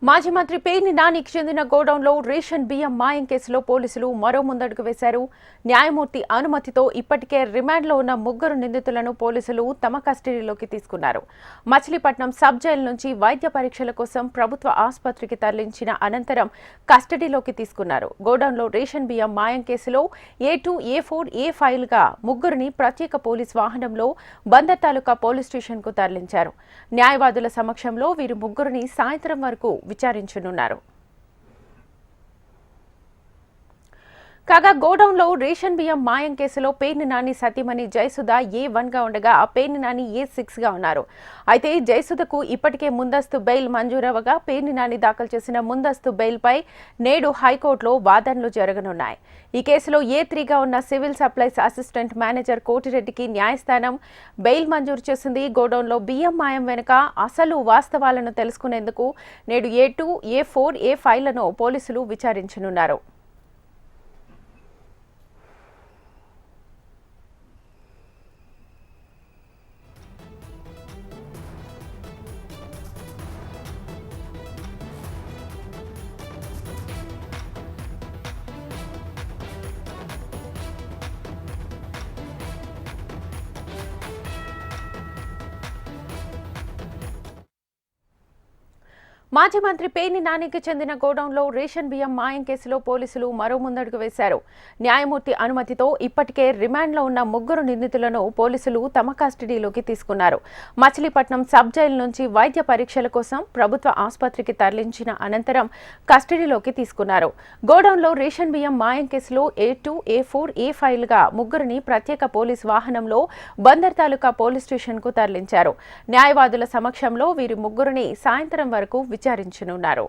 మాజీ మంత్రి పేర్ని నానికి చెందిన గోడౌన్లో రేషన్ బియ్యం మాయం కేసులో పోలీసులు మరో ముందడుగు వేశారు. న్యాయమూర్తి అనుమతితో ఇప్పటికే రిమాండ్లో ఉన్న ముగ్గురు నిందితులను పోలీసులు తమ కస్టడీలోకి తీసుకున్నారు. మచిలీపట్నం సబ్ జైలు నుంచి వైద్య పరీక్షల కోసం ప్రభుత్వ ఆసుపత్రికి తరలించిన అనంతరం కస్టడీలోకి తీసుకున్నారు. గోడౌన్లో రేషన్ బియ్యం మాయం కేసులో A2, A4, A5గా ముగ్గురిని ప్రత్యేక పోలీస్ వాహనంలో బందర్ తాలూకా పోలీస్ స్టేషన్కు తరలించారు. న్యాయవాదుల సమక్షంలో వీరు ముగ్గురిని సాయంత్రం వరకు విచారించనున్నారు. కాగా గోడౌన్లో రేషన్ బియ్యం మాయం కేసులో పేర్ని నాని సతీమణి జయసుధ A1గా ఉండగా పేర్ని నాని A6గా ఉన్నారు. అయితే జయసుధకు ఇప్పటికే ముందస్తు బెయిల్ మంజూరవగా పేర్ని నాని దాఖలు చేసిన ముందస్తు బెయిల్పై నేడు హైకోర్టులో వాదనలు జరగనున్నాయి. ఈ కేసులో A3గా ఉన్న సివిల్ సప్లైస్ అసిస్టెంట్ మేనేజర్ కోటిరెడ్డికి న్యాయస్థానం బెయిల్ మంజూరు చేసింది. గోడౌన్లో బియ్యం మాయం వెనుక అసలు వాస్తవాలను తెలుసుకునేందుకు నేడు A2, A4, A5లను పోలీసులు విచారించనున్నారు. మాజీ మంత్రి పేర్ని నానికి చెందిన గోడౌన్లో రేషన్ బియ్యం మాయం కేసులో పోలీసులు మరో ముందడుగు వేశారు. న్యాయమూర్తి అనుమతితో ఇప్పటికే రిమాండ్లో ఉన్న ముగ్గురు నిందితులను పోలీసులు తమ కస్టడీలోకి తీసుకున్నారు. మచిలీపట్నం సబ్ జైలు నుంచి వైద్య పరీక్షల కోసం ప్రభుత్వ ఆసుపత్రికి తరలించిన అనంతరం కస్టడీలోకి తీసుకున్నారు. గోడౌన్లో రేషన్ బియ్యం మాయం కేసులో A2, A4, A5గా ముగ్గురిని ప్రత్యేక పోలీస్ వాహనంలో బందర్ తాలూకా పోలీస్ స్టేషన్కు తరలించారు. న్యాయవాదుల సమక్షంలో వీరి ముగ్గురిని సాయంత్రం వరకు విచారించనున్నారు.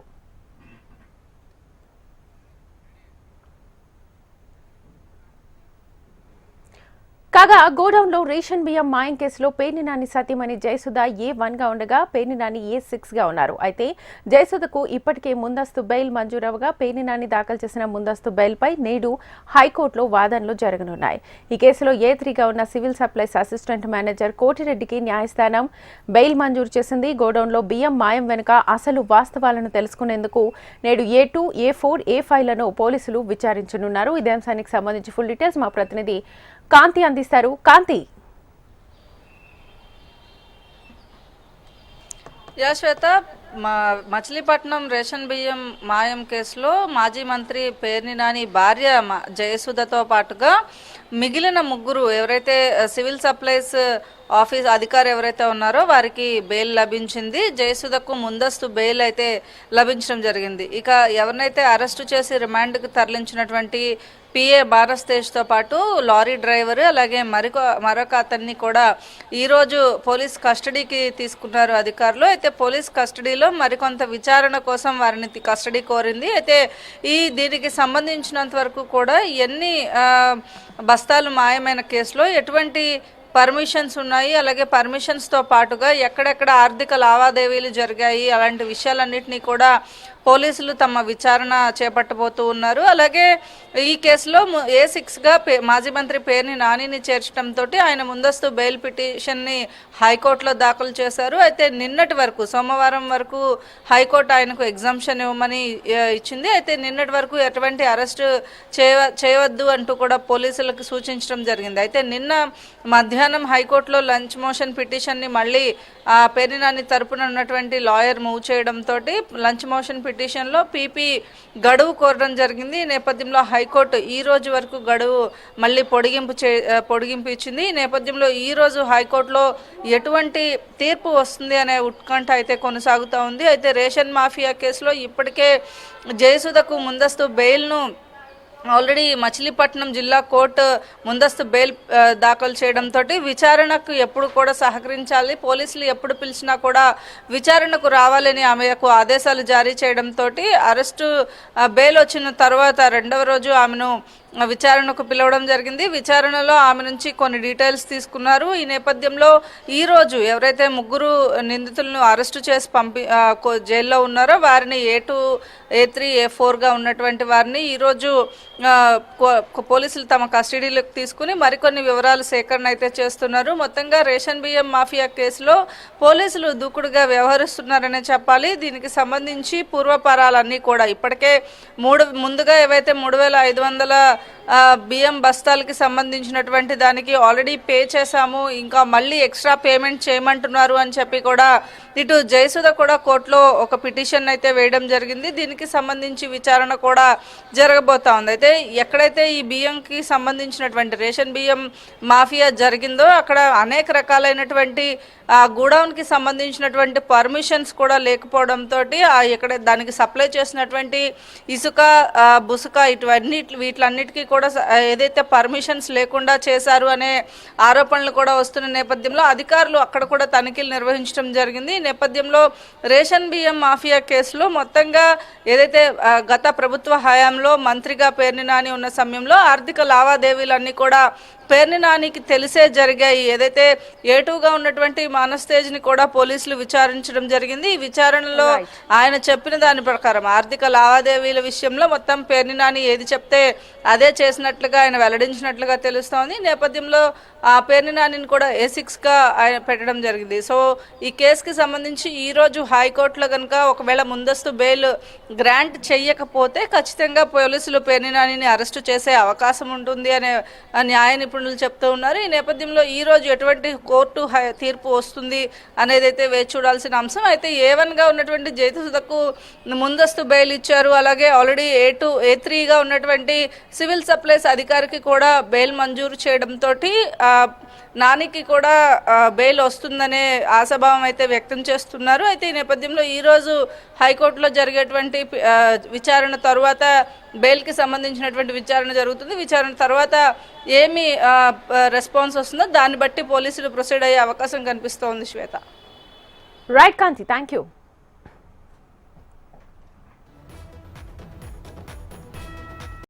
కాగా గోడౌన్లో రేషన్ బియ్యం మాయం కేసులో పేర్ని నాని సతీమణి జయసుధ A1గా ఉండగా పేర్ని నాని A6గా ఉన్నారు. అయితే జయసుధకు ఇప్పటికే ముందస్తు బెయిల్ మంజూరవగా పేర్ని నాని దాఖలు చేసిన ముందస్తు బెయిల్పై నేడు హైకోర్టులో వాదనలు జరగనున్నాయి. ఈ కేసులో A3గా ఉన్న సివిల్ సప్లైస్ అసిస్టెంట్ మేనేజర్ కోటిరెడ్డికి న్యాయస్థానం బెయిల్ మంజూరు చేసింది. గోడౌన్లో బియ్యం మాయం వెనుక అసలు వాస్తవాలను తెలుసుకునేందుకు నేడు A2, A4, A5లను పోలీసులు విచారించనున్నారు. ఇదే అంశానికి సంబంధించి ఫుల్ డీటెయిల్స్ మా ప్రతినిధి కాంతి అందిస్తారు. కాంతి. శ్వేత, మచిలీపట్నం రేషన్ బియ్యం మాయం కేసులో మాజీ మంత్రి పేర్ని నాని భార్య జయసుధతో పాటుగా మిగిలిన ముగ్గురు ఎవరైతే సివిల్ సప్లైస్ ఆఫీస్ అధికారి ఎవరైతే ఉన్నారో వారికి బెయిల్ లభించింది. జయసుధకు ముందస్తు బెయిల్ అయితే లభించడం జరిగింది. ఇక ఎవరినైతే అరెస్టు చేసి రిమాండ్కి తరలించినటువంటి PA భారతేజ్తో పాటు లారీ డ్రైవర్ అలాగే మరొక అతన్ని కూడా ఈరోజు పోలీస్ కస్టడీకి తీసుకున్నారు అధికారులు. అయితే పోలీస్ కస్టడీలో మరికొంత విచారణ కోసం వారిని కస్టడీ కోరింది. అయితే దీనికి సంబంధించినంత వరకు కూడా ఎన్ని బస్తాలు మాయమైన కేసులో ఎటువంటి పర్మిషన్స్ ఉన్నాయి, అలాగే పర్మిషన్స్తో పాటుగా ఎక్కడెక్కడ ఆర్థిక లావాదేవీలు జరిగాయి, అలాంటి విషయాలన్నింటినీ కూడా పోలీసులు తమ విచారణ చేపట్టబోతూ ఉన్నారు. అలాగే ఈ కేసులో A6గా మాజీ మంత్రి పేర్ని నానిని చేర్చడంతో ఆయన ముందస్తు బెయిల్ పిటిషన్ని హైకోర్టులో దాఖలు చేశారు. అయితే నిన్నటి వరకు సోమవారం వరకు హైకోర్టు ఆయనకు ఎగ్జామ్షన్ ఇవ్వమని ఇచ్చింది. అయితే నిన్నటి వరకు ఎటువంటి అరెస్టు చేయవద్దు అంటూ కూడా పోలీసులకు సూచించడం జరిగింది. అయితే నిన్న మధ్యాహ్నం హైకోర్టులో లంచ్ మోషన్ పిటిషన్ని మళ్ళీ పేర్ని నాని తరపున ఉన్నటువంటి లాయర్ మూవ్ చేయడంతో లంచ్ మోషన్ పిటిషన్లో PP గడువు కోరడం జరిగింది. ఈ నేపథ్యంలో హైకోర్టు ఈ రోజు వరకు గడువు మళ్ళీ పొడిగింపు ఇచ్చింది. ఈ నేపథ్యంలో ఈ రోజు హైకోర్టులో ఎటువంటి తీర్పు వస్తుంది అనే ఉత్కంఠ అయితే కొనసాగుతూ ఉంది. అయితే రేషన్ మాఫియా కేసులో ఇప్పటికే జయసుధకు ముందస్తు బెయిల్ను ఆల్రెడీ మచిలీపట్నం జిల్లా కోర్టు ముందస్తు బెయిల్ దాఖలు చేయడంతో విచారణకు ఎప్పుడు కూడా సహకరించాలి, పోలీసులు ఎప్పుడు పిలిచినా కూడా విచారణకు రావాలని ఆమెకు ఆదేశాలు జారీ చేయడంతో అరెస్టు బెయిల్ వచ్చిన తర్వాత రెండవ రోజు ఆమెను విచారణకు పిలవడం జరిగింది. విచారణలో ఆమె నుంచి కొన్ని డీటెయిల్స్ తీసుకున్నారు. ఈ నేపథ్యంలో ఈరోజు ఎవరైతే ముగ్గురు నిందితులను అరెస్టు చేసి జైల్లో ఉన్నారో వారిని A2, A3, A4గా ఉన్నటువంటి వారిని ఈరోజు పోలీసులు తమ కస్టడీలోకి తీసుకుని మరికొన్ని వివరాలు సేకరణ అయితే చేస్తున్నారు. మొత్తంగా రేషన్ బియ్యం మాఫియా కేసులో పోలీసులు దూకుడుగా వ్యవహరిస్తున్నారనే చెప్పాలి. దీనికి సంబంధించి పూర్వపరాలన్నీ కూడా ఇప్పటికే ముందుగా ఏవైతే 3,500 బియ్యం బస్తాలకి సంబంధించినటువంటి దానికి ఆల్రెడీ పే చేశాము, ఇంకా మళ్ళీ ఎక్స్ట్రా పేమెంట్ చేయమంటున్నారు అని చెప్పి కూడా ఇటు జయసుధ కూడా కోర్టులో ఒక పిటిషన్ అయితే వేయడం జరిగింది. దీనికి సంబంధించి విచారణ కూడా జరగబోతా ఉంది. అయితే ఎక్కడైతే ఈ బియ్యంకి సంబంధించినటువంటి రేషన్ బియ్యం మాఫియా జరిగిందో అక్కడ అనేక రకాలైనటువంటి గోడౌన్కి సంబంధించినటువంటి పర్మిషన్స్ కూడా లేకపోవడంతో ఇక్కడ దానికి సప్లై చేసినటువంటి ఇసుక, బుసుక వీటిలన్నిటికీ కూడా ఏదైతే పర్మిషన్స్ లేకుండా చేశారు అనే ఆరోపణలు కూడా వస్తున్న నేపథ్యంలో అధికారులు అక్కడ కూడా తనిఖీలు నిర్వహించడం జరిగింది. ఈ నేపథ్యంలో రేషన్ బియ్యం మాఫియా కేసులో మొత్తంగా ఏదైతే గత ప్రభుత్వ హయాంలో మంత్రిగా పేర్ని నాని ఉన్న సమయంలో ఆర్థిక లావాదేవీలన్నీ కూడా పేర్ని నానికి తెలిసే జరిగాయి. ఏదైతే A2గా ఉన్నటువంటి మానస్తేజ్ని కూడా పోలీసులు విచారించడం జరిగింది. ఈ విచారణలో ఆయన చెప్పిన దాని ప్రకారం ఆర్థిక లావాదేవీల విషయంలో మొత్తం పేర్ని నాని ఏది చెప్తే అదే చేసినట్లుగా ఆయన వెల్లడించినట్లుగా తెలుస్తోంది. నేపథ్యంలో ఆ పేర్ని నానిని కూడా A6గా ఆయన పెట్టడం జరిగింది. సో ఈ కేసుకి సంబంధించి ఈరోజు హైకోర్టులో కనుక ఒకవేళ ముందస్తు బెయిల్ గ్రాంట్ చెయ్యకపోతే ఖచ్చితంగా పోలీసులు పేర్ని నానిని అరెస్టు చేసే అవకాశం ఉంటుంది అనే న్యాయ నిపుణులు చెప్తూ ఉన్నారు. ఈ నేపథ్యంలో ఈరోజు ఎటువంటి కోర్టు తీర్పు వస్తుంది అనేది అయితే వేచి చూడాల్సిన అంశం. అయితే A1గా ఉన్నటువంటి జయసుధకు ముందస్తు బెయిల్ ఇచ్చారు. అలాగే ఆల్రెడీ A2, A3గా ఉన్నటువంటి సివిల్ సప్లైస్ అధికారికి కూడా బెయిల్ మంజూరు చేయడంతో నానికి కూడా బెయిల్ వస్తుందనే ఆశాభావం అయితే వ్యక్తం చేస్తున్నారు. అయితే ఈ నేపథ్యంలో ఈరోజు హైకోర్టులో జరిగేటువంటి విచారణ తర్వాత బెయిల్కి సంబంధించినటువంటి విచారణ జరుగుతుంది. విచారణ తర్వాత ఏమి రెస్పాన్స్ వస్తుందో దాన్ని బట్టి పోలీసులు ప్రొసీడ్ అయ్యే అవకాశం కనిపిస్తోంది. Shweta. Right Kanti, thank you.